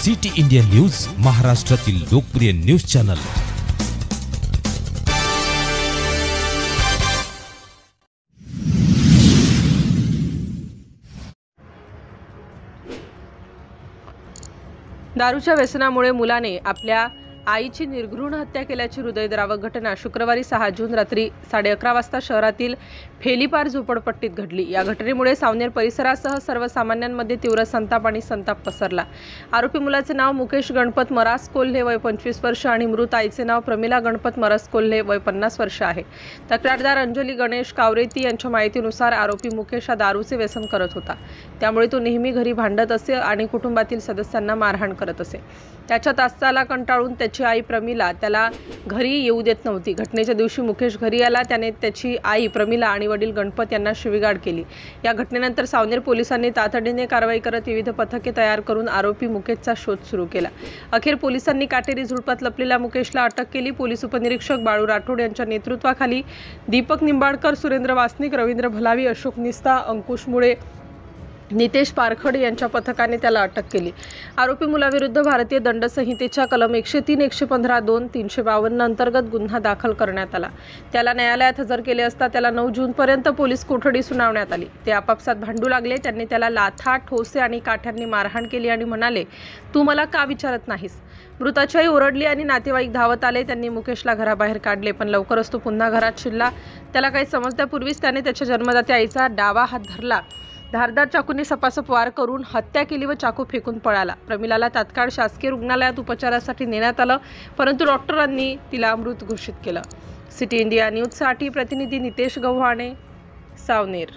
City India news, महाराष्ट्रातील लोकप्रिय news channel. दारूच्या व्यसनामुळे मुलाने आपल्या आईची निर्घृण हत्या केल्याची हृदयद्रावक घटना शुक्रवारी 6 जून रात्री 11:30 वाजता शहरातील फेलीपार झोपडपट्टीत घडली। या घटनेमुळे सावनेर परिसरासह सर्वसामान्यांमध्ये तीव्र संताप पसरला। आरोपी मुलाचे नाव मुकेश गणपत मरास कोल्हे वय 25 वर्ष आणि मृत आईचे नाव प्रमिला गणपत मरास कोल्हे वय 50 वर्ष आहे। तक्रारदार अंजली गणेश कावरेती यांच्या माहितीनुसार आरोपी मुकेश हा दारूचे व्यसन करत होता, त्यामुळे तो नेहमी घरी भांडत असे आणि कुटुंबातील सदस्यांना मारहाण करत असे। त्याच्या तासाला कंटाळून त्याची आई प्रमिला त्याला घरी येऊ देत नव्हती। घटनेच्या दिवशी मुकेश घरी आला, त्याने त्याची आई प्रमिला आणि वडील गणपत यांना शिवीगाळ केली। या घटनेनंतर सावनेर पोलिसांनी तातडीने कारवाई करत विविध पथके तयार करून आरोपी मुकेशचा शोध सुरू केला। अखेर पोलिसांनी काटेरी झुडपात लपलेल्या मुकेशला अटक केली। पोलीस उपनिरीक्षक बाळू राठोड यांच्या नेतृत्वाखाली दीपक निंबाळकर, सुरेंद्र वासनिक, रवींद्र भलावी, अशोक निस्ता, अंकुश मुळे, नितेश पारखड यांच्या पथकाने त्याला अटक केली। आरोपी मुलाविरुद्ध भारतीय दंड संहितेच्या कलम 103, 115, 2, 352 अंतर्गत गुन्हा दाखल करण्यात आला। त्याला न्यायालयात हजर केले असता त्याला 9 जून पर्यंत पोलीस कोठडी सुनावण्यात आली। ते आपापसात भांडू लागले। त्यांनी त्याला लाथा, ठोसे आणि काठ्यांनी मारहाण केली आणि म्हणाले, "तू मला का विचारत नाहीस?" मृताची आई ओरडली आणि नातेवाईक धावत आले। त्यांनी मुकेशला घराबाहेर काढले, पण लवकरच तो पुन्हा घरात शिरला। त्याला काही समजण्यापूर्वीच त्याने त्याच्या जन्मदात्या आईचा डावा हात धरला, धारदार चाकूने सपासप वार करून हत्या केली व चाकू फेकून पळाला। प्रमिलाला तात्काळ शासकीय रुग्णालयात उपचारासाठी नेण्यात आलं, परंतु डॉक्टरांनी तिला मृत घोषित केलं। सिटी इंडिया न्यूजसाठी प्रतिनिधी नितेश गव्हाणे, सावनेर।